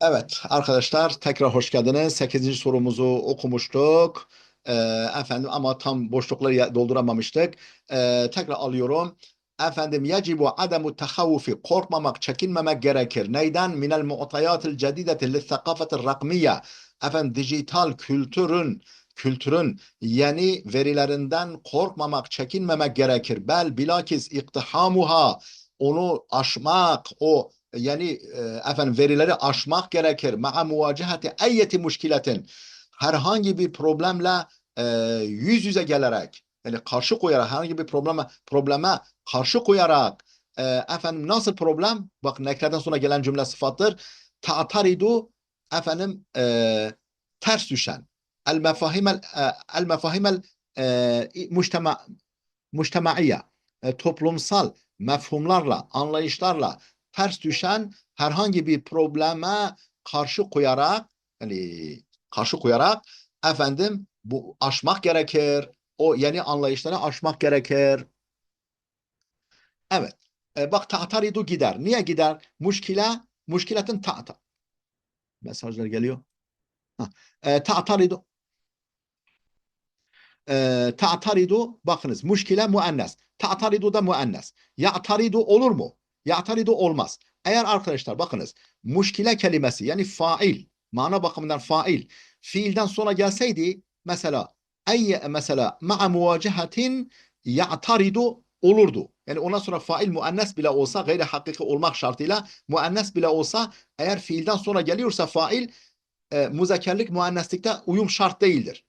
Evet arkadaşlar tekrar hoş geldiniz. 8. sorumuzu okumuştuk. Ee, efendim ama tam boşlukları dolduramamıştık. Tekrar alıyorum. Efendim yecibu ademu tehavvufi korkmamak, çekinmemek gerekir. Neyden? Minel mu'tayatil cedideti li'thakafetir rakmiye. Efendim dijital kültürün yeni verilerinden korkmamak, çekinmemek gerekir. Bel bilakis iktihamuha onu aşmak, yani efendim verileri aşmak gerekir. Ma'a muvacehati eyyeti muşkiletin. Herhangi bir problemle e, yüz yüze gelerek yani karşı koyarak herhangi bir probleme karşı koyarak efendim nasıl problem? Bak nekreden sonra gelen cümle sıfattır. Ta'taridu efendim ters düşen. El mefahimel mujtema mujtemaiye toplumsal mefhumlarla, anlayışlarla ters düşen herhangi bir probleme karşı koyarak karşı koyarak efendim bu aşmak gerekir. O yeni anlayışları aşmak gerekir. Evet. Bak ta'taridu gider. Niye gider? Muşkiletin mesajlar geliyor. Ha. Ta'taridu ta'taridu bakınız muşkile muennes. Ta'taridu da muennes. Ya'taridu olur mu? Ya'taridu olmaz. Eğer arkadaşlar bakınız muşkile kelimesi yani fail mana bakımından fail fiilden sonra gelseydi mesela ma'a muvacehatin ya'taridu olurdu. Yani ondan sonra fail muennes bile olsa gayri hakiki olmak şartıyla muennes bile olsa eğer fiilden sonra geliyorsa fail muzakkerlik muenneslikte uyum şart değildir.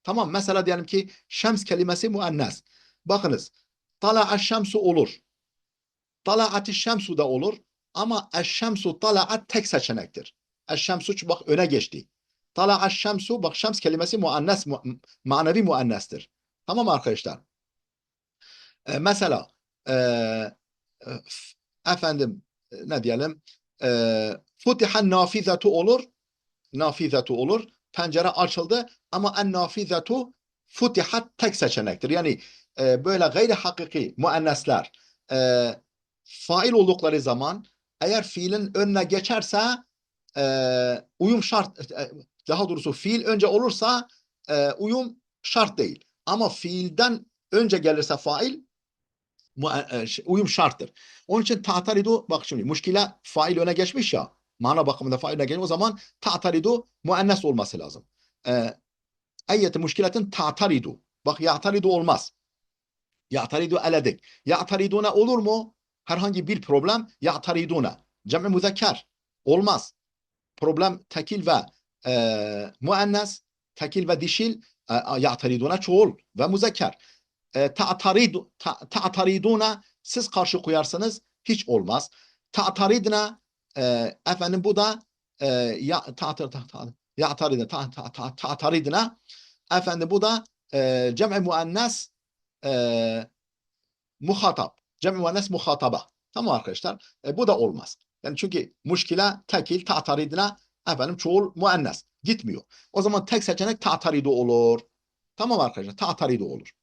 Tamam mesela diyelim ki şems kelimesi muannas. Bakınız tala'a şemsu olur. Tala'ati şemsu da olur. Ama eşşemsu tala'at tek seçenektir. Eşşemsu bak öne geçti. Tala'a şemsu bak şems kelimesi muannas manevi muannastir. Tamam arkadaşlar. Mesela e, efendim ne diyelim futihan nafizetu olur. Nafizetu olur. Pencere açıldı ama en nafizetu futihat tek seçenektir. Yani böyle gayri hakiki muennesler e, fail oldukları zaman eğer fiilin önüne geçerse uyum şart daha doğrusu fiil önce olursa uyum şart değil. Ama fiilden önce gelirse fail uyum şarttır. Onun için ta'taridu bak şimdi muşkile fail öne geçmiş ya mana bakımında fail öne geçmiş o zaman ta'taridu muennes olması lazım. E, Eyyeti muşkiletin ta'taridu. Bak ya'taridu olmaz. Ya'taridu eledik. Ya'tariduna olur mu? Herhangi bir problem ya'tariduna. Cem'i müzekker. Olmaz. Problem tekil ve muennes, tekil ve dişil ya'tariduna çoğul ve müzekker. Ta'tariduna siz karşı koyarsınız hiç olmaz. Ta'taridna efendim bu da ya'taridna ta'taridna efendim bu da cem'i muannes e, muhatap. Cem'i muannes muhataba. Tamam arkadaşlar. Bu da olmaz. Yani çünkü muşkile tekil ta'taridna efendim çoğul muannes gitmiyor. O zaman tek seçenek ta'taridu olur. Tamam arkadaşlar. Ta'taridu olur.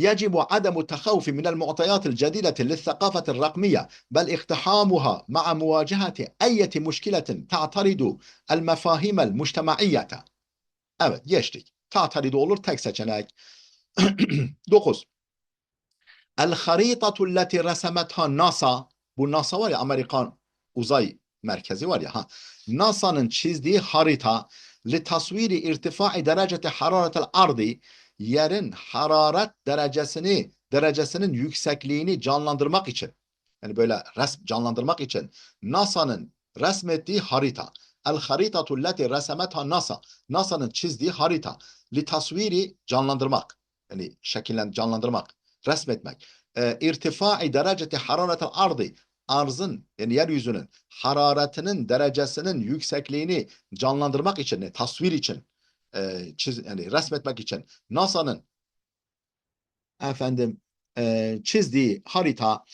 يجب عدم التخوف من المعطيات الجديدة للثقافة الرقمية بل اقتحامها مع مواجهة أي مشكلة تعترض المفاهيم المجتمعية. Evet geçtik. Ta'taridu olur tek seçenek. 9. El haritatu allati resemetha NASA. Bu NASA var ya Amerikan uzay merkezi var ya. NASA'nın çizdiği harita li tasviri irtifai dereceti hararetel ardi yerin hararet derecesinin yüksekliğini canlandırmak için yani böyle canlandırmak için NASA'nın resmettiği harita. El haritatu allati resemetha NASA'nın çizdiği harita li tasviri canlandırmak yani canlandırmak resmetmek. İrtifai dereceti hararetel ardı arzın yani yeryüzünün hararetinin derecesinin yüksekliğini canlandırmak için, tasvir için, yani resmetmek için NASA'nın efendim çizdiği harita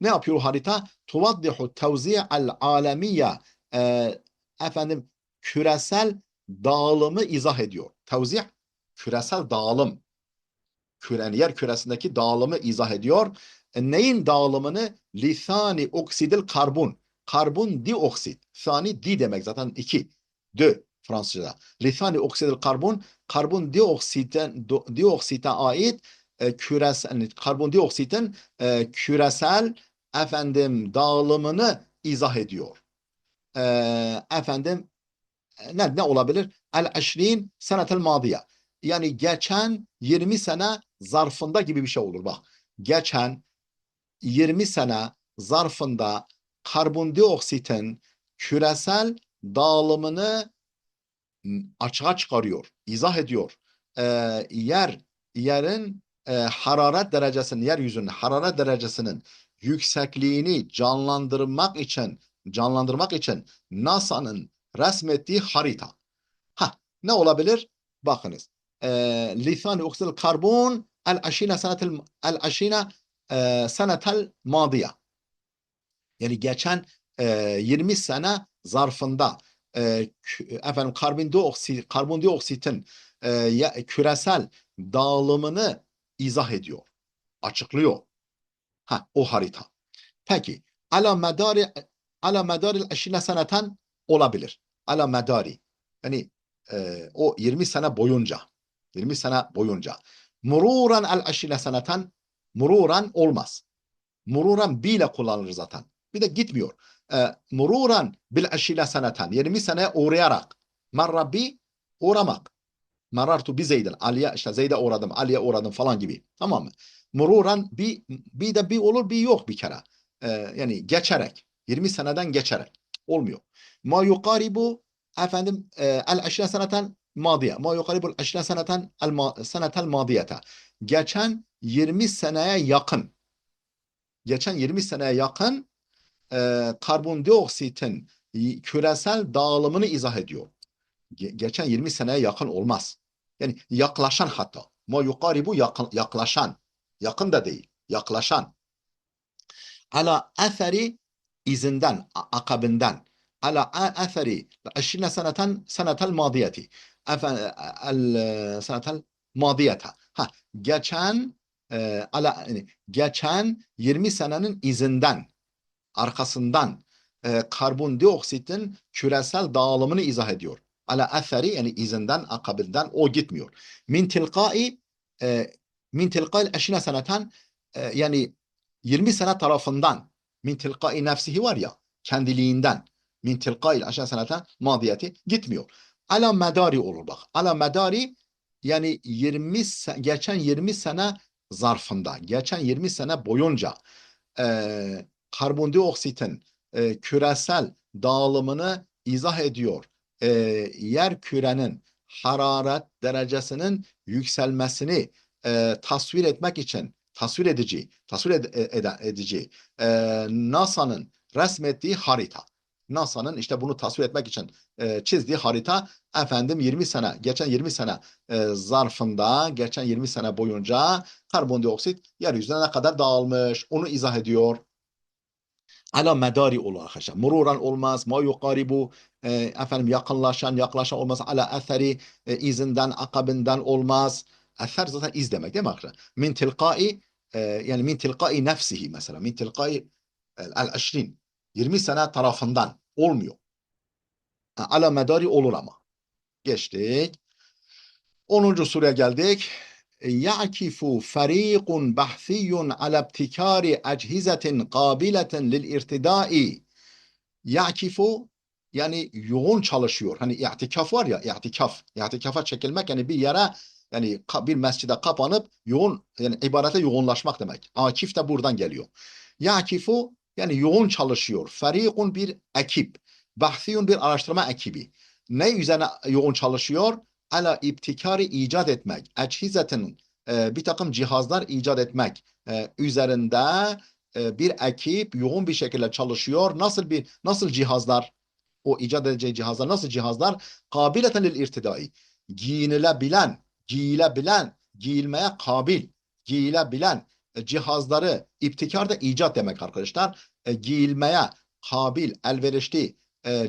ne yapıyor harita? Tuvaddihu tevzi'al alemiye efendim küresel dağılımı izah ediyor. Tevzi' küresel dağılım yer küresindeki dağılımı izah ediyor. Neyin dağılımını? Lisani oksidil karbon. karbondioksit. Sani di demek zaten iki. De Fransızca'da. Lisani oksidil karbon, karbondioksite ait küresel, karbondioksitin küresel dağılımını izah ediyor. Efendim ne olabilir? El-20 senetel madiye. Yani geçen 20 sene zarfında gibi bir şey olur bak. Geçen 20 sene zarfında karbondioksitin küresel dağılımını açığa çıkarıyor, izah ediyor. Yerin hararet derecesinin, yeryüzünün hararet derecesinin yüksekliğini canlandırmak için NASA'nın resmettiği harita. Ne olabilir? Bakınız. Lisani oksil karbon el-aşine senetel madiye. Yani geçen 20 sene zarfında karbondioksitin küresel dağılımını izah ediyor, açıklıyor. O harita. Peki ala medari 20 seneten olabilir. Ala medari. Yani o 20 sene boyunca. Mururan el 20 seneten mururan olmaz. Mururan bile kullanılır zaten. Bir de gitmiyor. Mururan bil 20 seneten 20 sene uğrayarak. Marra bi uğramak. Marartu bi Zeyd'in. Ali'ye işte Zeyd'e uğradım, Ali'ye uğradım falan gibi. Tamam mı? Mururan bir de bir olur bir yok bir kere. Yani geçerek. 20 seneden geçerek. Olmuyor. Ma yukaribu el 20 seneten madiye. Ma yukaribu el 20 senetel madiyete. Geçen 20 seneye yakın. Geçen 20 seneye yakın karbondioksitin küresel dağılımını izah ediyor. Geçen 20 seneye yakın olmaz. Yani yaklaşan hatta. Ma yukaribu yaklaşan. Yakın da değil. Yaklaşan. Ala eseri izinden, akabinden. Ala eseri 20 senetel madiyeti. Senetel madiyete. Geçen geçen 20 senenin izinden, arkasından karbondioksitin küresel dağılımını izah ediyor. Ala eseri yani izinden, akabinden o gitmiyor. Min tilkai min tilkai 20 seneten yani 20 sene tarafından min tilkai nefsihi var ya kendiliğinden min tilkai 20 seneten madiyeti gitmiyor. Ala medari olur bak. Ala medari yani geçen 20 sene zarfında, geçen 20 sene boyunca karbondioksitin küresel dağılımını izah ediyor. Yer kürenin hararet derecesinin yükselmesini tasvir edici NASA'nın resmettiği harita. NASA'nın işte bunu tasvir etmek için çizdiği harita geçen 20 sene zarfında, geçen 20 sene boyunca karbondioksit yeryüzüne ne kadar dağılmış onu izah ediyor. Ala medari olur arkadaşlar. Mururan olmaz. Ma yukaribu yaklaşan olmaz. Ala eseri izinden, akabinden olmaz. Eser zaten iz demek değil mi arkadaşlar? Min tilkai yani min tilkai nefsihi mesela. Min tilkai el 20 sene tarafından olmuyor. Ala medari olur ama. Geçtik. 10. soruya geldik. يعكف فريق بحثي على ابتكار أجهزة قابلة للارتداء. Yakifu yani yoğun çalışıyor. Hani i'tikaf var ya i'tikaf. İ'tikafa çekilmek yani bir yere yani bir mescide kapanıp yoğun yani ibadete yoğunlaşmak demek. Akif de buradan geliyor. Yakifu yani yoğun çalışıyor. Ferikun bir ekip. Bahsiyun bir araştırma ekibi. Ne üzerine yoğun çalışıyor? Ala ibtikari icat etmek. Echizetin bir takım cihazlar icat etmek üzerinde bir ekip yoğun bir şekilde çalışıyor. Nasıl cihazlar? O icat edeceği cihazlar nasıl cihazlar? Kabileten lil irtidai. Giyilmeye kabil, giyilebilen cihazları ibtikar da icat demek arkadaşlar. Giyilmeye kabil, elverişli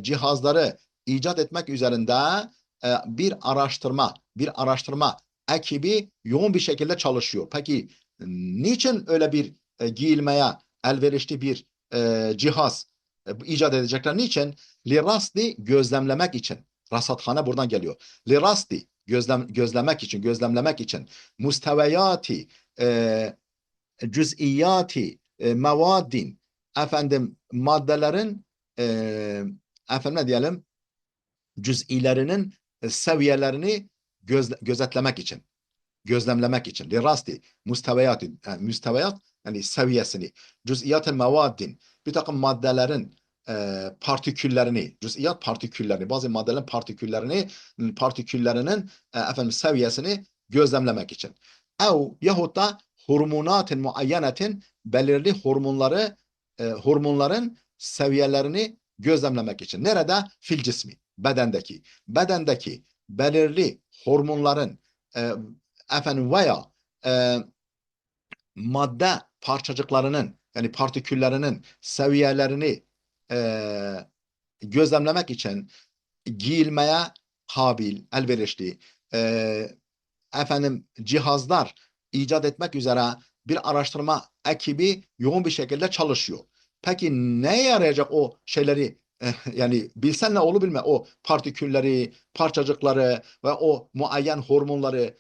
cihazları icat etmek üzerinde bir araştırma ekibi yoğun bir şekilde çalışıyor. Peki niçin öyle bir giyilmeye elverişli bir cihaz icat edecekler. Niçin? Lirasti gözlemlemek için. Rasathane buradan geliyor. Lirasti gözlemek için, gözlemlemek için. Musteveyati cüz'iyati mevaddin efendim maddelerin e, efendim ne diyelim cüz'ilerinin seviyelerini gözetlemek için gözlemlemek için. Lirasti müsteviyat müsteviyat yani seviyesini cüz'iyat mevaddin bir takım maddelerin partiküllerini, cüz'iyat partiküllerini, bazı maddelerin partiküllerinin efendim seviyesini gözlemlemek için. Yahut da hormonatin muayyenetin belirli hormonların seviyelerini gözlemlemek için. Nerede? Fil cismi, bedendeki belirli hormonların e, efendim veya e, madde parçacıklarının yani partiküllerinin seviyelerini e, gözlemlemek için giyilmeye kabil, elverişli efendim cihazlar icat etmek üzere bir araştırma ekibi yoğun bir şekilde çalışıyor. Peki neye yarayacak o şeyleri yani bilsen ne olur bilme o partikülleri, parçacıkları ve o muayyen hormonları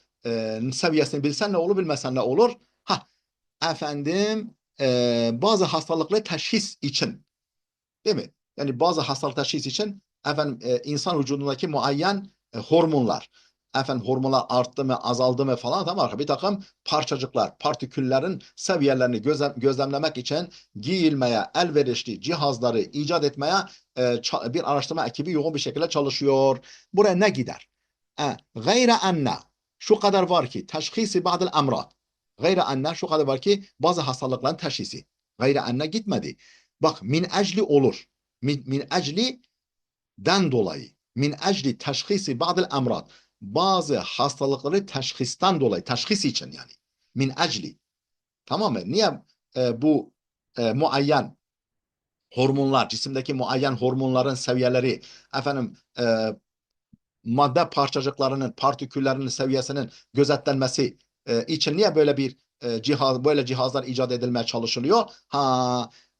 seviyesini bilsen ne olur bilmesen ne olur? Ha efendim bazı hastalıkları teşhis için değil mi? Yani bazı hastalık teşhis için efendim insan vücudundaki muayyen hormonlar efendim hormonlar arttı mı azaldı mı falan tamam bir takım parçacıklar partiküllerin seviyelerini gözlemlemek için giyilmeye elverişli cihazları icat etmeye bir araştırma ekibi yoğun bir şekilde çalışıyor. Buraya ne gider? Gayre enne şu kadar var ki teşhisi ba'del emrat. Gayre enne şu kadar var ki bazı hastalıkların teşhisi. Gayre enne gitmedi. Bak min ecli olur. Min ecli den dolayı. Min ecli teşhisi ba'del emrat. Bazı hastalıkları teşhisten dolayı. Teşhis için yani. Min ecli. Tamam mı? Niye bu muayyen hormonlar, cisimdeki muayyen hormonların seviyeleri, efendim madde parçacıklarının, partiküllerinin seviyesinin gözetlenmesi için niye böyle bir böyle cihazlar icat edilmeye çalışılıyor?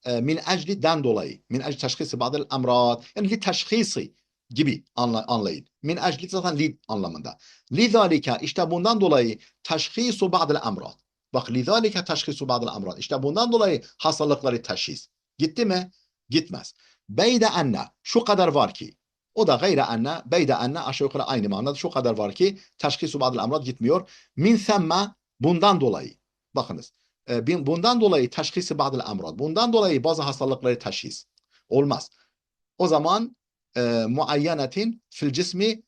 Min ecliden dolayı. Min ecli teşhisi ba'del emrad. Yani li teşhisi gibi anlayın. Min ecli zaten li anlamında. Lidalika işte bundan dolayı teşhisu ba'del emrad. Bak lidalika teşhisu ba'del emrad. İşte bundan dolayı hastalıkları teşhis. Gitti mi? Gitmez. Beyde enne şu kadar var ki o da gayre enne, beyde enne aşağı yukarı aynı manada şu kadar var ki teşhisu ba'del emrad gitmiyor. Min semme bundan dolayı. Bakınız. Bundan dolayı teşhisi ba'del emrad. Bundan dolayı bazı hastalıkları teşhis. Olmaz. O zaman muayyenetin fil cismi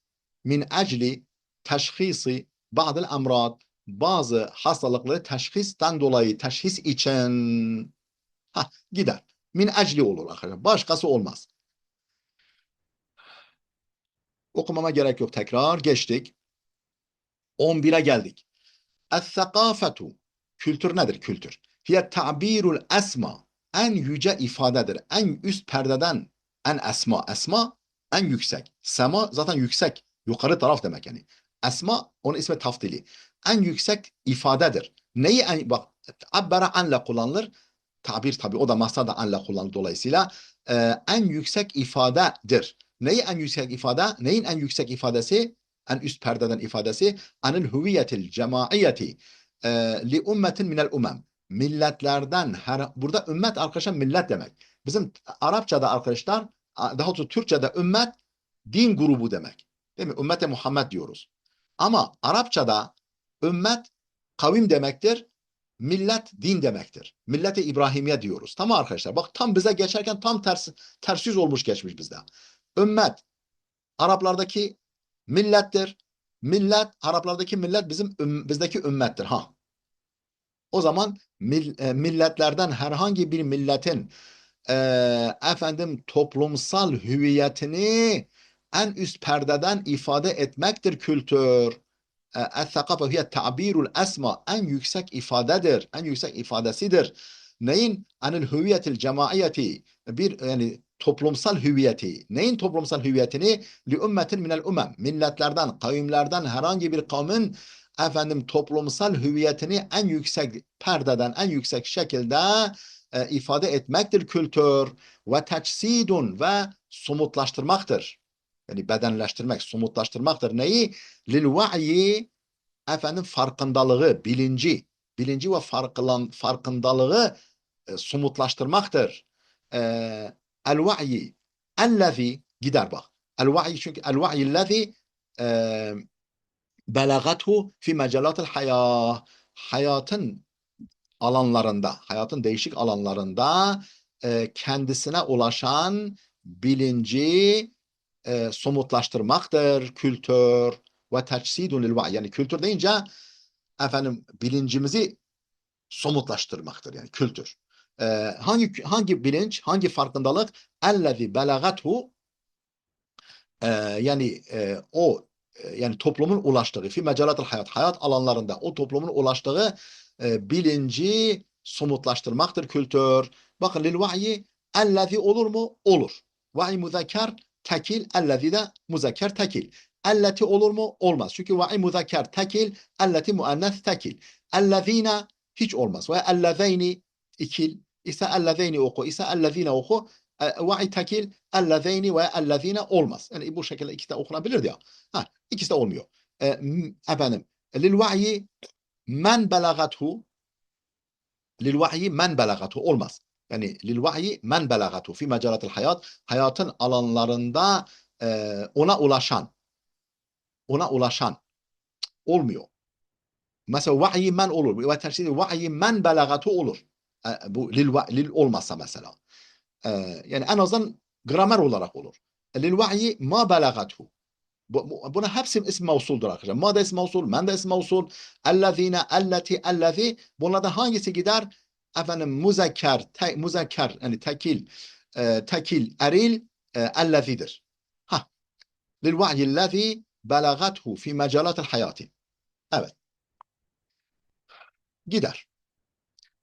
min ecli teşhisi ba'del emrad. Bazı hastalıkları teşhisten dolayı teşhis için gider. Min ecli olur arkadaşlar. Başkası olmaz. Okumama gerek yok tekrar. Geçtik. 11'e geldik. Es-sakafetu. Kültür nedir? Kültür. Hiye ta'birul esma. En yüce ifadedir. En üst perdeden en esma. Esma en yüksek. Sema zaten yüksek. Yukarı taraf demek yani. Esma onun ismi taftili. En yüksek ifadedir. Neyi bak abbara anla kullanılır. Tabir tabi o da masada anla kullanılır dolayısıyla en yüksek ifadedir. Neyi en yüksek ifade? Neyin en yüksek ifadesi? En üst perdeden ifadesi anil huviyetil cemaiyeti li ummetin minel umem. Milletlerden burada ümmet arkadaşlar millet demek. Bizim Arapçada arkadaşlar daha doğrusu Türkçe'de ümmet din grubu demek. Değil mi? Ümmete Muhammed diyoruz. Ama Arapçada ümmet kavim demektir. Millet din demektir. Millete İbrahimiye diyoruz. Tamam arkadaşlar. Bak tam bize geçerken tam ters yüz olmuş geçmiş bizde. Ümmet Araplardaki millettir. Araplardaki millet bizdeki ümmettir. O zaman milletlerden herhangi bir milletin e, efendim toplumsal hüviyetini en üst perdeden ifade etmektir kültür. Es-sakafe hiye ta'birul esma en yüksek ifadedir. En yüksek ifadesidir. Neyin? Anil hüviyetil cemaiyeti bir yani toplumsal hüviyeti. Neyin toplumsal hüviyetini? Li ümmetin minel umem. Milletlerden, kavimlerden herhangi bir kavmin efendim toplumsal hüviyetini en yüksek perdeden, en yüksek şekilde ifade etmektir kültür ve teçsidun ve somutlaştırmaktır. Yani bedenleştirmek, somutlaştırmaktır. Neyi? Lil va'yi efendim farkındalığı, bilinci ve farkındalığı somutlaştırmaktır. E, el va'yi ellezî gider bak. El va'yi çünkü el va'yi ellezî belagathu fi mecalatil hayâh. Hayatın alanlarında, hayatın değişik alanlarında kendisine ulaşan bilinci somutlaştırmaktır. Kültür ve teçsidun lil va'i. Yani kültür deyince efendim bilincimizi somutlaştırmaktır. Yani kültür. Hangi bilinç, hangi farkındalık? Ellezî belagathu yani yani toplumun ulaştığı fi mecalatil hayat alanlarında o toplumun ulaştığı bilinci somutlaştırmaktır kültür. Bakın lil va'yi ellezî olur mu? Olur. Va'i muzakker tekil, ellezî de muzakker tekil. Elleti olur mu? Olmaz. Çünkü va'i muzakker tekil, elleti muannes tekil. Ellezîne hiç olmaz. Ve ellezeyni ikil ise ellezeyni oku ise ellezîne oku. Va'i tekil ellezeyni ve ellezine olmaz. Yani bu şekilde ikisi de okunabilir ya. Ha, ikisi de olmuyor. Efendim lil va'yi men belagathu lil va'yi men belagathu olmaz. Yani lil va'yi men belagathu fi mecalatil hayatın alanlarında ona ulaşan olmuyor. Mesela va'yi men olur. Ve tersi va'yi men belagathu olur. Bu lil olmazsa mesela. Yani en azından gramer olarak olur. Lil va'yi ma belagathu. Buna hepsi isim mevsuldur arkadaşlar. Ma da isim mevsul, men de isim mevsul. Ellezine, elleti, ellezi. Bunlardan hangisi gider? Efendim muzekker yani tekil, eril, ellezidir. Ha, lil va'yi ellezi belagathu fi mecalatil hayati. Evet, gider.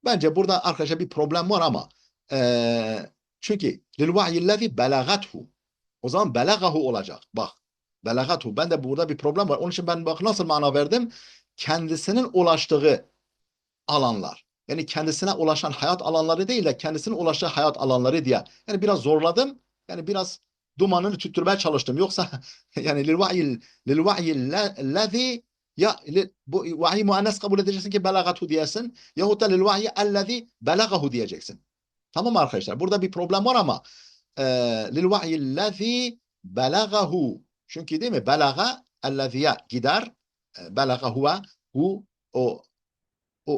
Bence burada arkadaşlar bir problem var ama çünkü lil vahyillezi belagathu. O zaman belagahu olacak. Bak. Belagathu. Ben de burada bir problem var. Onun için ben bak nasıl mana verdim? Kendisinin ulaştığı alanlar. Yani kendisine ulaşan hayat alanları değil de kendisine ulaştığı hayat alanları diye. Yani biraz zorladım. Yani biraz dumanını tüttürmeye çalıştım. Yoksa yani lil vahyillezi ya bu vahiy muannes kabul edeceksin ki belagatu diyesin. Yahut da lil vahyi ellezî belagahu diyeceksin. Tamam mı arkadaşlar? Burada bir problem var ama lil vahyillezî belagahu. Çünkü değil mi? Belaga elleziye gider. Belaga huve hu o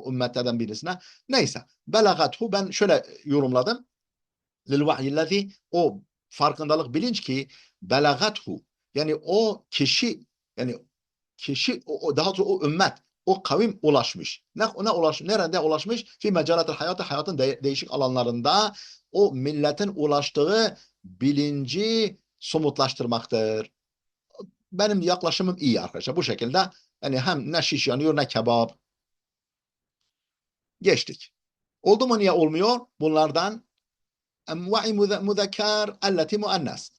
ümmetlerden birisine. Neyse. Belagathu ben şöyle yorumladım. Lil vahyillezî o farkındalık bilinç ki belagathu yani o kişi yani daha doğrusu o ümmet o kavim ulaşmış. Ne ulaşmış? Nerede ulaşmış? Fi mecalatil hayatın değişik alanlarında o milletin ulaştığı bilinci somutlaştırmaktır. Benim yaklaşımım iyi arkadaşlar. Bu şekilde yani hem ne şiş yanıyor ne kebap. Geçtik. Oldu mu niye olmuyor? Bunlardan va'i muzekker elleti muannas.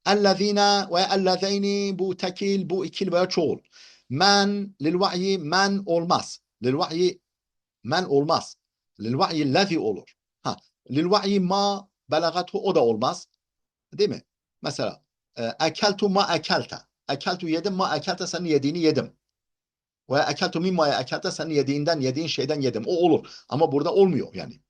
Ellezine ve ellezeyni bu tekil, bu ikil veya çoğul. Men lil va'yi men olmaz. Lil va'yi men olmaz. Lil va'yi lezi olur. Ha, lil va'yi ma belagatu o da olmaz. Değil mi? Mesela ekeltu ma ekelte. Ekeltu yedim ma ekelte senin yediğini yedim. Ve ekeltu mimma ekelte senin yediğin şeyden yedim. O olur. Ama burada olmuyor yani.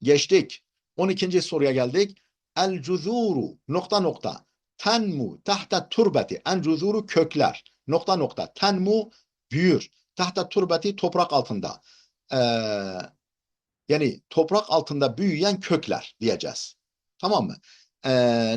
Geçtik. 12. soruya geldik. El cuzuru nokta nokta tenmu tahta turbeti. El cuzuru kökler nokta nokta tenmu büyür. Tahta turbeti toprak altında. Ee, yani toprak altında büyüyen kökler diyeceğiz. Tamam mı?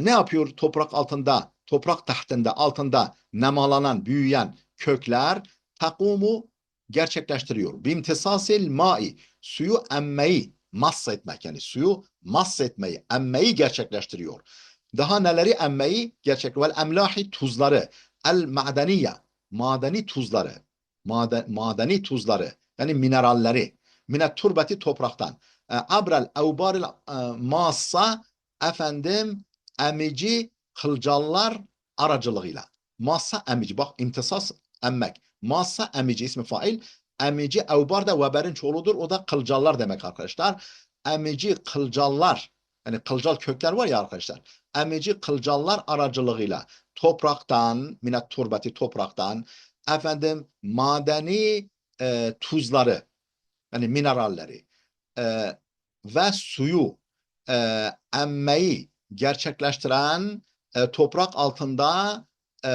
Ne yapıyor toprak altında, toprak tahtında, altında nemalanan, büyüyen kökler? Takumu gerçekleştiriyor. Bimtisasil mai, suyu emmeyi, mass etmek yani suyu mass etmeyi, emmeyi gerçekleştiriyor. Daha neleri emmeyi gerçekleştiriyor? Vel emlahi tuzları, el madeniye, madeni tuzları, madeni tuzları yani mineralleri mine turbeti topraktan. Abrel evbaril massa efendim emici kılcallar aracılığıyla. Massa emici. Bak imtisas emmek. Massa emici ismi fail. emici evbar da veberin çoğuludur. O da kılcallar demek arkadaşlar. Emici kılcallar, yani kılcal kökler var ya arkadaşlar. Emici kılcallar aracılığıyla topraktan, minet turbeti topraktan, efendim madeni tuzları, yani mineralleri e, ve suyu emmeyi gerçekleştiren toprak altında e,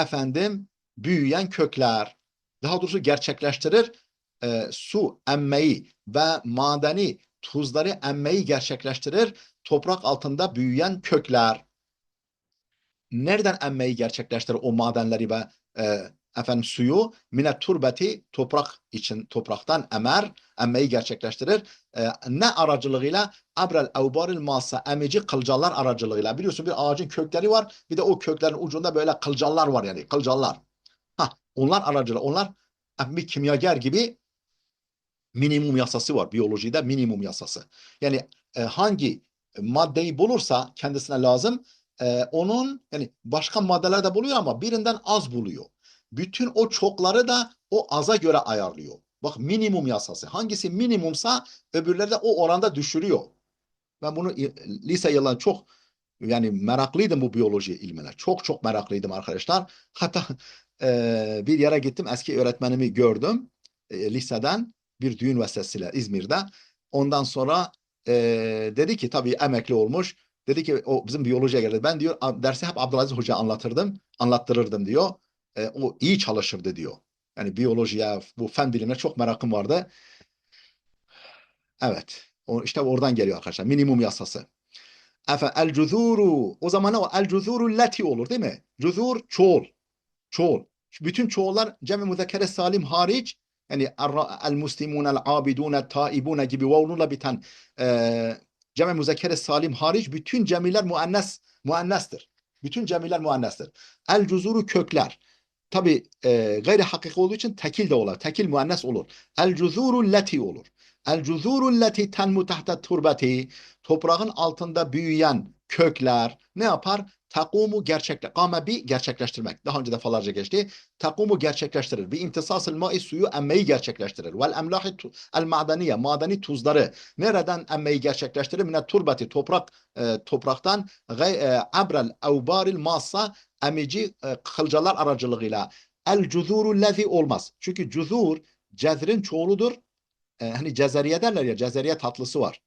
efendim büyüyen kökler, daha doğrusu gerçekleştirir, su emmeyi ve madeni tuzları emmeyi gerçekleştirir toprak altında büyüyen kökler. Nereden emmeyi gerçekleştirir o madenleri ve efendim suyu? Mine turbeti, toprak için topraktan emmeyi gerçekleştirir. Ne aracılığıyla? Abrel evbaril masa, emici kılcallar aracılığıyla. Biliyorsun bir ağacın kökleri var, bir de o köklerin ucunda böyle kılcallar var, yani kılcallar. Onlar aracılığıyla, onlar bir kimyager gibi minimum yasası var biyolojide, minimum yasası. Yani hangi maddeyi bulursa kendisine lazım, onun yani başka maddeler de buluyor ama birinden az buluyor. Bütün o çokları da o aza göre ayarlıyor. Bak, minimum yasası. Hangisi minimumsa öbürleri de o oranda düşürüyor. Ben bunu lise yıllarında çok, yani meraklıydım bu biyoloji ilmine. Çok çok meraklıydım arkadaşlar. Hatta bir yere gittim, eski öğretmenimi gördüm liseden, bir düğün vesilesiyle İzmir'de. Ondan sonra dedi ki, tabii emekli olmuş. Dedi ki o bizim biyolojiye geldi. Ben diyor dersi hep Abdülaziz Hoca anlattırırdım diyor. O iyi çalışırdı diyor. Yani biyolojiye, bu fen bilimine çok merakım vardı. Evet. O, işte oradan geliyor arkadaşlar. Minimum yasası. El cüzuru. O zaman o el cüzuru leti olur değil mi? Cüzur çoğul. Çoğul. Bütün çoğullar cem-i müzekkere salim hariç, yani el muslimun, el abidun, el taibun gibi vavlunla biten cem-i müzekkere salim hariç bütün cemiler muannestir. Bütün cemiler muannestir. El cüzuru kökler. Tabi gayri hakiki olduğu için tekil de olur. Tekil muannes olur. El cüzuru leti olur. El cüzuru leti tenmu tahta turbeti, toprağın altında büyüyen kökler ne yapar? Takumu kame bi gerçekleştirmek. Daha önce defalarca geçti. Takumu gerçekleştirir. Bi imtisasıl ma'i, suyu emmeyi gerçekleştirir. Vel emlahi el madeniye, madeni tuzları nereden emmeyi gerçekleştirir? Mine turbeti, topraktan abrel evbaril massa, emici kılcalar aracılığıyla. El cüzuru lezi olmaz. Çünkü cüzur cezrin çoğuludur. Hani cezeriye derler ya, cezeriye tatlısı var.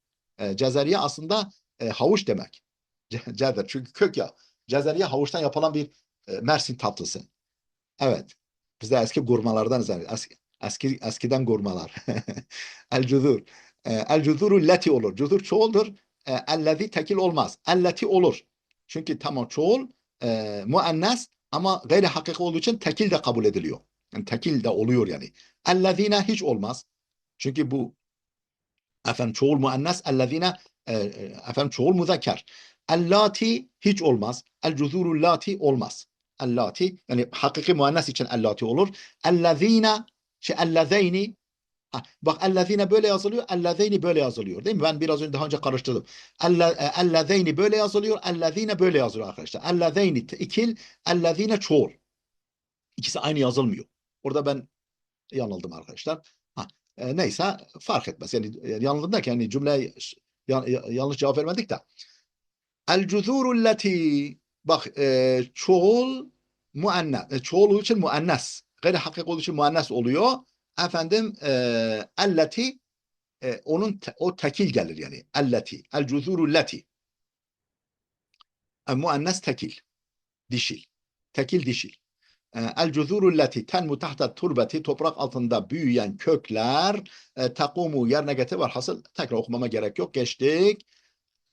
Cezeriye aslında havuç demek. Cezer, çünkü kök ya. Cezeriye havuçtan yapılan bir Mersin tatlısı. Evet. Biz de eski gurmalardanız yani. Eskiden gurmalar. El cüzur. El cüzuru leti olur. Cüzur çoğuldur. Ellezi tekil olmaz. Elleti olur. Çünkü tamam çoğul muannes ama gayri hakiki olduğu için tekil de kabul ediliyor. Yani tekil de oluyor yani. Ellezine hiç olmaz. Çünkü bu efendim çoğul muannes, ellezine efendim çoğul muzakker. Ellati hiç olmaz. El cüzuru lati olmaz. Ellati yani hakiki muannes için ellati olur. Ellezine ellezeyni, bak ellezine böyle yazılıyor, ellezeyni böyle yazılıyor değil mi? Ben biraz önce daha önce karıştırdım. Ellezeyni böyle yazılıyor, ellezine böyle yazılıyor arkadaşlar. Ellezeyni ikil, ellezine çoğul. İkisi aynı yazılmıyor. Orada ben yanıldım arkadaşlar. Neyse fark etmez. Yani yanıldım derken yani cümleye yanlış cevap vermedik de. El cüzûrü leti, bak çoğul muannes. Çoğul için muannes. Gayri hakik olduğu için muannes oluyor. Efendim elleti o tekil gelir yani. Elleti. El cüzûrü leti. Muannes tekil. Dişil. Tekil dişil. El cüzûrü leti tenmu tahta turbeti, toprak altında büyüyen kökler takumu yerine getir var. Hasıl tekrar okumama gerek yok. Geçtik.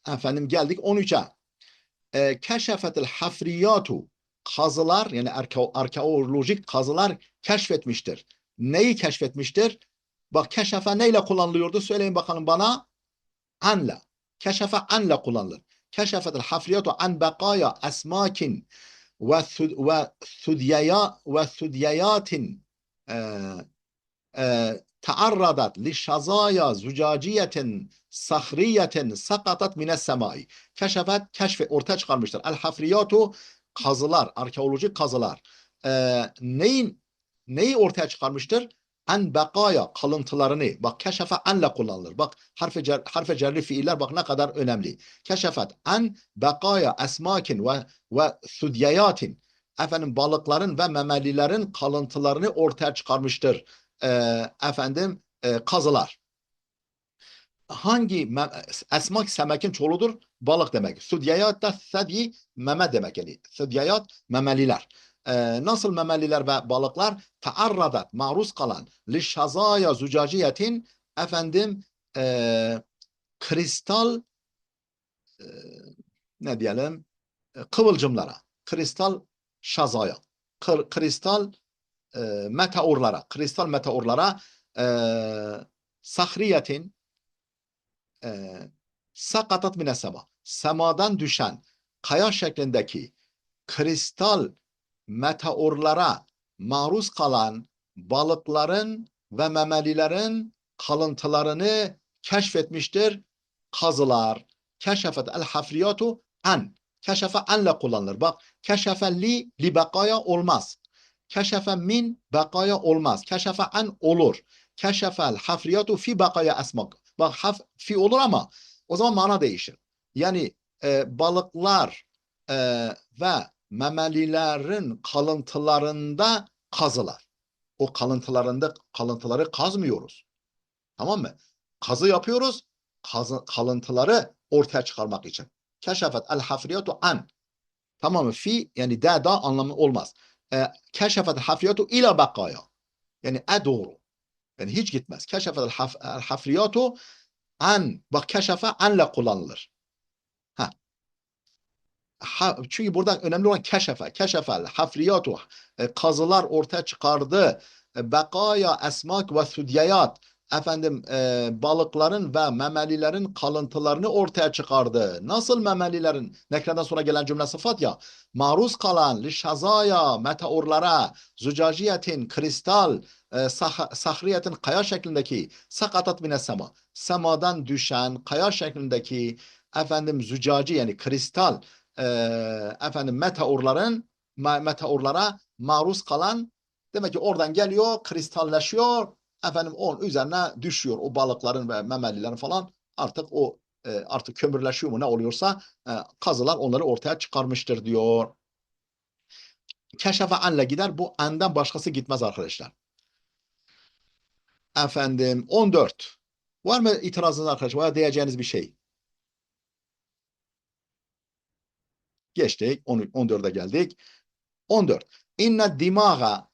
Efendim geldik 13'e. Keşefetil hafriyatu, kazılar yani arkeolojik kazılar keşfetmiştir. Neyi keşfetmiştir? Bak, keşefe neyle kullanılıyordu? Söyleyin bakalım bana. Anla. Keşefe anla kullanılır. Keşefetil hafriyatu an bekaya esmakin ve südyeyatin taarradat li şazaya zucaciyetin sahriyetin sakatat mines semai. Keşfe ortaya çıkarmıştır. El hafriyatu, kazılar, arkeolojik kazılar. Neyin neyi ortaya çıkarmıştır? En bekaya kalıntılarını. Bak keşefe enle kullanılır. Bak harfe cerri fiiller bak ne kadar önemli. Keşefet en bekaya esmakin ve südyeyatin. Efendim balıkların ve memelilerin kalıntılarını ortaya çıkarmıştır. Kazılar. Hangi esmak semekin çoğuludur? Balık demek. Südyeyat da sedyi meme demek yani. Südyeyat memeliler. Nasıl memeliler ve balıklar taarradat maruz kalan lişazaya zucaciyetin efendim kristal e, ne diyelim kıvılcımlara, kristal şazaya, kristal meteorlara e, sahriyetin e, sakatat mine sema. Semadan düşen kaya şeklindeki kristal meteorlara maruz kalan balıkların ve memelilerin kalıntılarını keşfetmiştir kazılar. Keşefet el hafriyatu an. Keşefe enle kullanılır. Bak keşefe li bekaya olmaz. Keşefe min bekaya olmaz. Keşefe en olur. Keşefel hafriyatu fi bekaya esmak. Bak fi olur ama o zaman mana değişir. Yani balıklar e, ve memelilerin kalıntılarında kazılar. O kalıntıları kazmıyoruz. Tamam mı? Kazı yapıyoruz. Kalıntıları ortaya çıkarmak için. Keşefet el hafriyatu an. Tamam mı? Fi yani da anlamı olmaz. Keşefet el hafriyatu ila bakaya. Yani doğru. Yani hiç gitmez. Keşefet el hafriyatu an. Bak keşefe anla kullanılır. Ha. Çünkü burada önemli olan keşefe. Keşefel hafriyatu. Kazılar ortaya çıkardı. Bekaya esmak ve südyeyat. Efendim balıkların ve memelilerin kalıntılarını ortaya çıkardı. Nasıl memelilerin? Nekreden sonra gelen cümle sıfat ya. Maruz kalan lişazaya meteorlara, zücaciyetin, kristal, sahriyetin kaya şeklindeki sakatat mine sema. Semadan düşen kaya şeklindeki efendim zücaci yani kristal efendim meteorlara maruz kalan demek ki oradan geliyor, kristalleşiyor, efendim onun üzerine düşüyor o balıkların ve memelilerin falan artık artık kömürleşiyor mu ne oluyorsa kazılar onları ortaya çıkarmıştır diyor. Keşefe anle gider bu enden başkası gitmez arkadaşlar. Efendim 14. Var mı itirazınız arkadaşlar? Veya diyeceğiniz bir şey? Geçtik. 14'e geldik. 14. İnne dimaga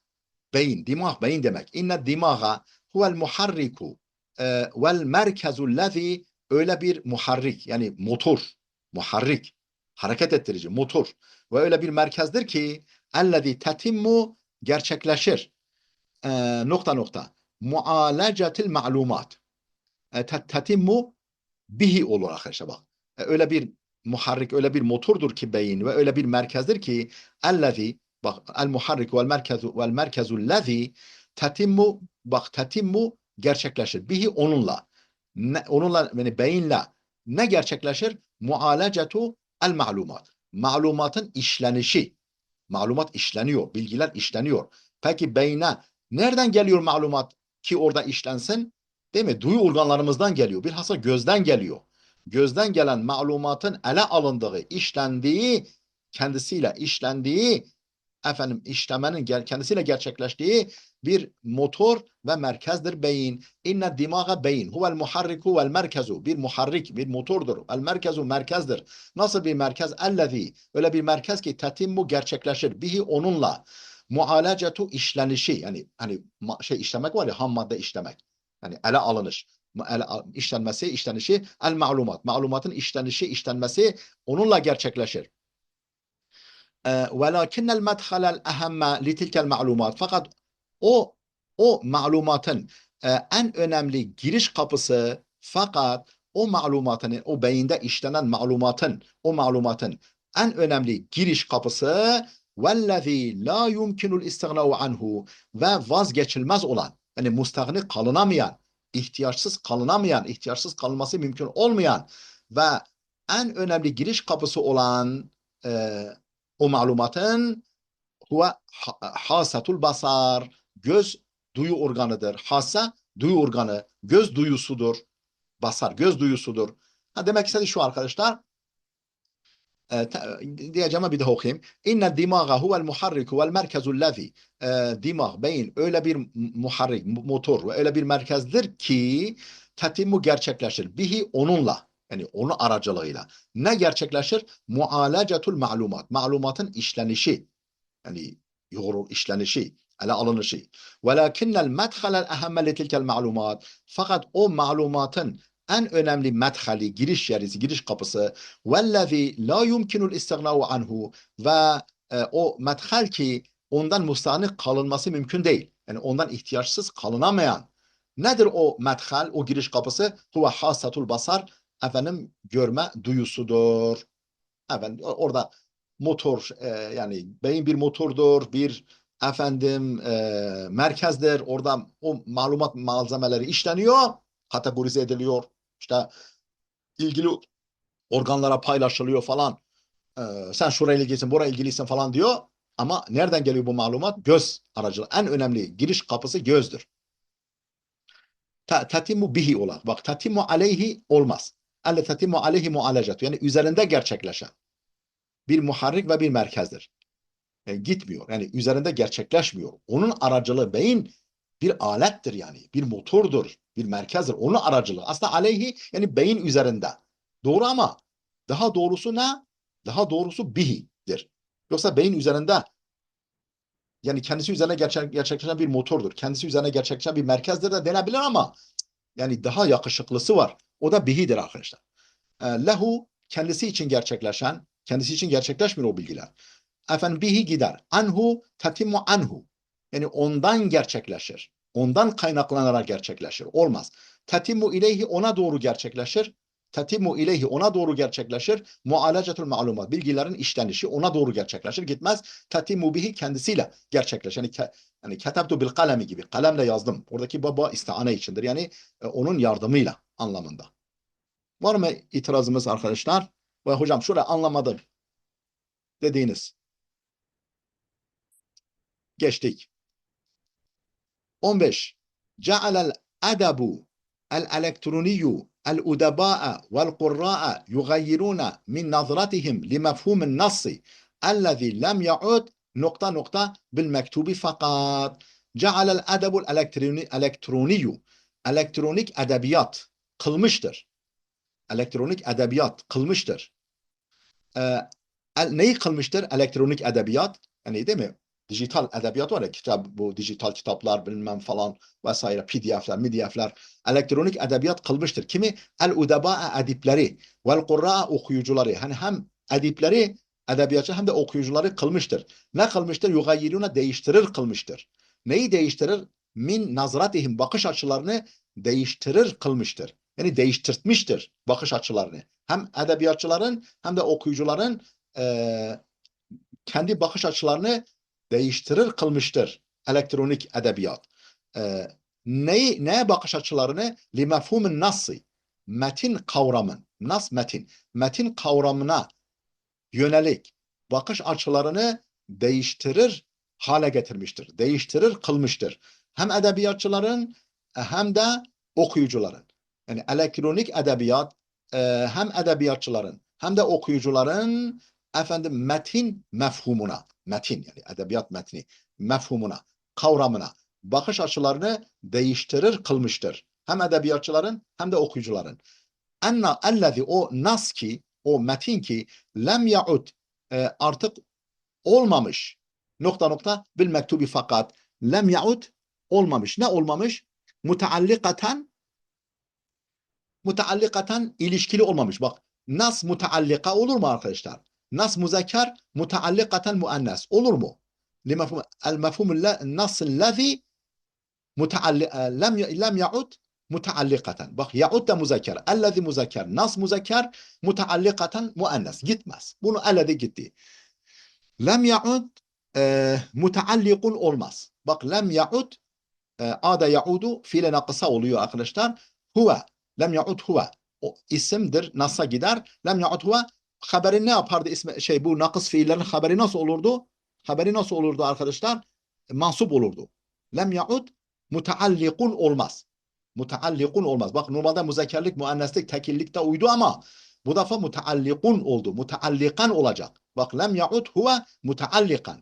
beyin. Dimag beyin demek. İnne dimaga huvel muharriku vel merkezul lezi öyle bir muharrik yani motor. Muharrik. Hareket ettirici. Motor. Ve öyle bir merkezdir ki ellezî tetimmu gerçekleşir. Nokta nokta. Mualecetil ma'lumat. Tetimmu bihi olur arkadaşlar bak. Öyle bir muharrik, öyle bir motordur ki beyin ve öyle bir merkezdir ki ellezî bak el muharrik vel merkezul lezî tetimmu bak tetimmu gerçekleşir. Bihi onunla. Onunla yani beyinle ne gerçekleşir? Mualecetu el ma'lumat. Malumatın işlenişi. Malumat işleniyor, bilgiler işleniyor. Peki beyne nereden geliyor malumat ki orada işlensin? Değil mi? Duyu organlarımızdan geliyor. Bilhassa gözden geliyor. Gözden gelen malumatın ele alındığı, işlendiği, kendisiyle işlendiği, efendim işlemenin kendisiyle gerçekleştiği bir motor ve merkezdir beyin. İnne dimaga beyin. Huvel muharriku vel merkezu. Bir muharrik, bir motordur. El merkezu merkezdir. Nasıl bir merkez? Ellezî. Öyle bir merkez ki tetimmu gerçekleşir. Bihi onunla. Mualecetu işlenişi. Yani hani işlemek var ya ham madde işlemek. Yani ele alınış. İşlenmesi, işlenişi. El malumat. Malumatın işlenişi, işlenmesi onunla gerçekleşir. ولكن المدخل الأهم لتلك المعلومات fakat o malumatın en önemli giriş kapısı fakat o malumatın o beyinde işlenen malumatın en önemli giriş kapısı vellezî la yumkinul istighnâ'u anhu ve vazgeçilmez olan yani müstahni kalınamayan ihtiyaçsız kalınması mümkün olmayan ve en önemli giriş kapısı olan o malumatın huve hasatul basar göz duyu organıdır. Hassa duyu organı, göz duyusudur. Basar, göz duyusudur. Ha, demek istediği şu arkadaşlar. Diyeceğime bir daha okuyayım. İnne dimaga huvel muharriku vel merkezul lezi. Dimag, beyin öyle bir muharrik, motor ve öyle bir merkezdir ki tetimu gerçekleşir. Bihi onunla. Yani onun aracılığıyla. Ne gerçekleşir? Mualacetul ma'lumat. Malumatın işlenişi. Yani işlenişi, ele alınışı. Velakinnel medhalel ehemme li tilkel malumat. Fakat o malumatın en önemli medhali, giriş yeri, giriş kapısı vellezî la yumkinul istighnâ'u anhu ve o medhal ki ondan müstahni kalınması mümkün değil. Yani ondan ihtiyaçsız kalınamayan. Nedir o medhal, o giriş kapısı? Huve hasatul basar, efendim görme duyusudur. Efendim orada motor, yani beyin bir motordur, bir efendim merkezdir. Orada o malumat malzemeleri işleniyor, kategorize ediliyor. İşte ilgili organlara paylaşılıyor falan. Sen şurayla ilgilisin, buraya ilgilisin falan diyor. Ama nereden geliyor bu malumat? Göz aracılığı. En önemli giriş kapısı gözdür. Tatimu bihi olarak. Bak, tatimu aleyhi olmaz. Elle tatimu aleyhi mualecetu. Yani üzerinde gerçekleşen bir muharrik ve bir merkezdir. Gitmiyor. Yani üzerinde gerçekleşmiyor. Onun aracılığı beyin bir alettir yani. Bir motordur, bir merkezdir. Onun aracılığı. Aslında aleyhi yani beyin üzerinde. Doğru ama daha doğrusu ne? Daha doğrusu bihi'dir. Yoksa beyin üzerinde, yani kendisi üzerine gerçekleşen bir motordur. Kendisi üzerine gerçekleşen bir merkezdir de denebilir ama yani daha yakışıklısı var. O da bihi'dir arkadaşlar. Lehu, kendisi için gerçekleşen, kendisi için gerçekleşmiyor o bilgiler. Efendim bihi gider. Anhu tatimu anhu. Yani ondan gerçekleşir. Ondan kaynaklanarak gerçekleşir. Olmaz. Tatimu ileyhi, ona doğru gerçekleşir. Tatimu ileyhi, ona doğru gerçekleşir. Mualacetul malumat, bilgilerin işlenişi ona doğru gerçekleşir. Gitmez. Tatimu bihi, kendisiyle gerçekleşir. Yani ketabtu bil kalemi gibi. Kalemle yazdım. Oradaki baba istihane içindir. Yani onun yardımıyla anlamında. Var mı itirazımız arkadaşlar? Ve hocam şurayı anlamadım dediğiniz. Geçtik. 15. Cealel edebu el-elektroniyu el-udeba'a vel-kurra'a yugayyiruna min nazratihim li mefhumin nassi ellezî lem ya'ud nokta nokta bil mektubi fakat. Cealel edebul elektroniyu, elektronik edebiyat kılmıştır. Elektronik edebiyat kılmıştır. Neyi kılmıştır elektronik edebiyat? Yani değil mi? Dijital edebiyat var ya, kitap, bu dijital kitaplar bilmem falan vesaire, PDF'ler, MDF'ler. Elektronik edebiyat kılmıştır. Kimi? El-udeba edipleri vel kurra okuyucuları. Hani hem edipleri, edebiyatçı, hem de okuyucuları kılmıştır. Ne kılmıştır? Yugayyiruna, değiştirir kılmıştır. Neyi değiştirir? Min nazratihim, bakış açılarını değiştirir kılmıştır. Yani değiştirtmiştir bakış açılarını. Hem edebiyatçıların hem de okuyucuların e, kendi bakış açılarını değiştirir kılmıştır elektronik edebiyat. E, neye bakış açılarını? Li mefhumun nassı, metin kavramın, nas metin, metin kavramına yönelik bakış açılarını değiştirir hale getirmiştir. Değiştirir kılmıştır. Hem edebiyatçıların hem de okuyucuların. Yani elektronik edebiyat hem edebiyatçıların hem de okuyucuların efendim metin mefhumuna, metin yani edebiyat metni mefhumuna, kavramına bakış açılarını değiştirir kılmıştır. Hem edebiyatçıların hem de okuyucuların. Enna ellezi, o nas ki, o metin ki lem yaud, artık olmamış nokta nokta bil mektubi fakat. Lem yaud, olmamış. Ne olmamış? Muteallikaten, muteallikaten ilişkili olmamış. Bak, nas muteallika olur mu arkadaşlar? Nas muzakker, muteallikaten muannas olur mu? Limefhum el mefhum nas lezi lem yaud muteallikaten. Bak, yaud da muzakker. Ellezi muzakker. Nas muzakker. Muteallikaten muannas. Gitmez. Bunu ellezi gitti. Lem yaud muteallikun olmaz. Bak, lem yaud ada yaudu fiile nakısa oluyor arkadaşlar. Huve. Lem yaud huve. O isimdir. Nas'a gider. Lem yaud huve. Haberi ne yapardı? Bu nakıs fiillerin haberi nasıl olurdu? Haberi nasıl olurdu arkadaşlar? Mansup olurdu. Lem yaud muteallikun olmaz. Muteallikun olmaz. Bak normalde muzekkerlik, muanneslik, tekillikte uydu ama bu defa muteallikun oldu. Muteallikan olacak. Bak lem yaud huve muteallikan.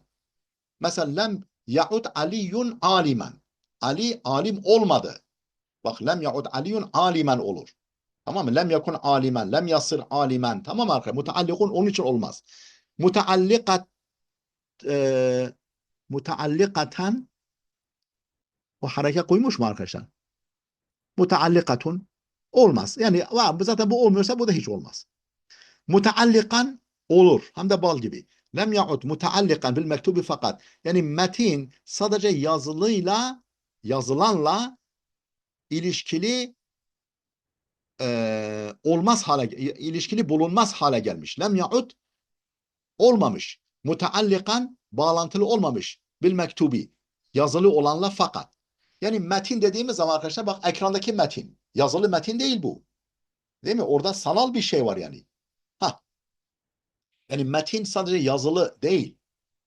Mesela lem yaud aliyun alimen. Ali alim olmadı. Bak lem yaud aliyun alimen olur. Tamam mı? Lem yakun alimen, lem yasır alimen. Tamam mı arkadaşlar? Muteallikun onun için olmaz. Muteallikat e, muteallikaten o hareke koymuş mu arkadaşlar? Muteallikatun olmaz. Yani var, zaten bu olmuyorsa bu da hiç olmaz. Muteallikan olur. Hem de bal gibi. Lem yaud muteallikan bil mektubi fakat. Yani metin sadece yazılanla ilişkili olmaz hale, ilişkili bulunmaz hale gelmiş. Lem yaud olmamış. Muteallikan bağlantılı olmamış. Bil mektubi yazılı olanla fakat. Yani metin dediğimiz zaman arkadaşlar bak ekrandaki metin. Yazılı metin değil bu. Değil mi? Orada sanal bir şey var yani. Ha, yani metin sadece yazılı değil.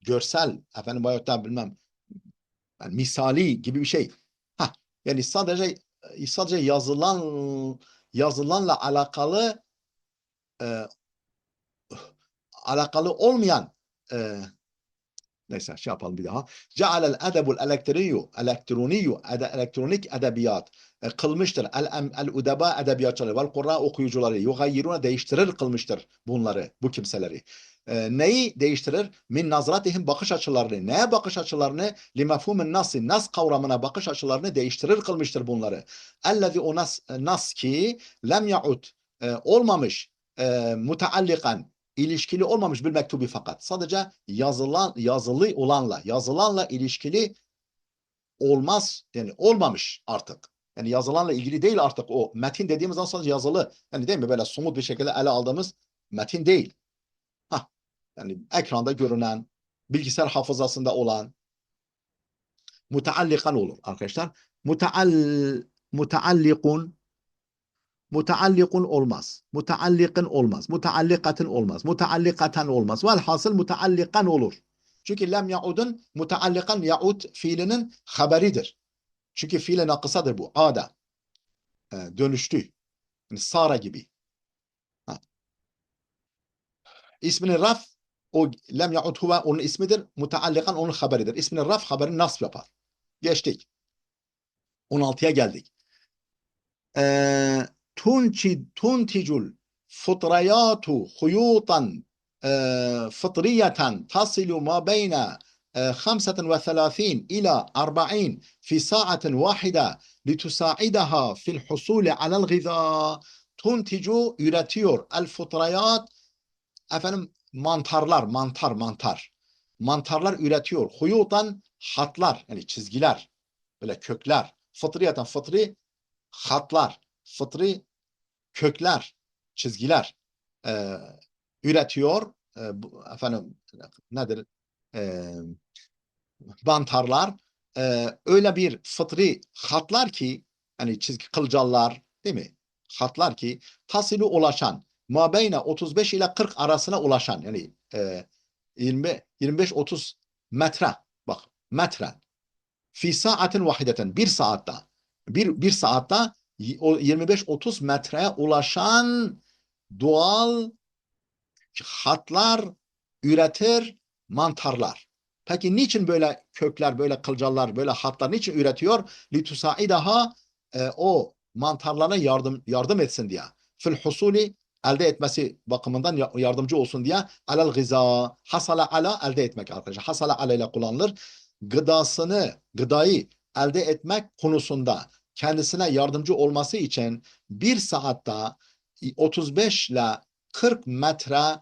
Görsel, efendim veyahut da bilmem yani misali gibi bir şey. Ha, yani sadece yazılanla e, alakalı olmayan e, neyse şey yapalım bir daha. Cealel edebul elektroniyu elektronik edebiyat kılmıştır. El udeba edebiyatçıları vel kurra okuyucuları yugayyiruna değiştirir kılmıştır bunları, bu kimseleri. Neyi değiştirir? Min nazratihim bakış açılarını. Neye bakış açılarını? Li mefhumin nasi. Nas kavramına bakış açılarını değiştirir kılmıştır bunları. Ellezi o nas ki lem yaud olmamış muteallikan ilişkili olmamış bir mektubi fakat. Sadece yazılanla ilişkili olmaz. Yani olmamış artık. Yani yazılanla ilgili değil artık o. Metin dediğimiz zaman sadece yazılı. Yani değil mi? Böyle somut bir şekilde ele aldığımız metin değil. Hah. Yani ekranda görünen, bilgisayar hafızasında olan muteallikan olur arkadaşlar. Muteal, muteallikun Muteallikun olmaz. Muteallikın olmaz. Muteallikatın olmaz. Muteallikatan olmaz. Velhasıl muteallikan olur. Çünkü lem yaudun muteallikan yaud fiilinin haberidir. Çünkü fiile nakısadır bu. Ada. Dönüştü. Yani Sara gibi. Ha. İsmini raf o lem yaud huve onun ismidir. Muteallikan onun haberidir. İsmini raf haberini nasb yapar. Geçtik. 16'ya geldik. Tunticul fıtrayatu huyutan فطرية تصل ما بين 35 إلى 40 في ساعة واحدة لتساعدها في الحصول على الغذاء. Tunticu üretiyor. El futrayat efendim mantar. Mantarlar üretiyor. Huyutan hatlar yani çizgiler böyle kökler. Fıtriyeten fıtri hatlar. Fıtri kökler, çizgiler e, üretiyor. Efendim nedir? E, Bantarlar öyle bir fıtri hatlar ki hani çizgi kılcallar değil mi? Hatlar ki tasili ulaşan mabeyne 35 ile 40 arasına ulaşan yani 25-30 metre bak metre fi saatin vahideten bir saatte bir saatte o 25-30 metreye ulaşan doğal hatlar üretir mantarlar. Peki niçin böyle kökler, böyle kılcallar, böyle hatlar niçin üretiyor? Litusaidaha o mantarlara yardım etsin diye. Fil husuli elde etmesi bakımından yardımcı olsun diye alel gıza hasala ala elde etmek arkadaşlar. Hasala ala ile kullanılır. Gıdayı elde etmek konusunda kendisine yardımcı olması için bir saatte 35 ile 40 metre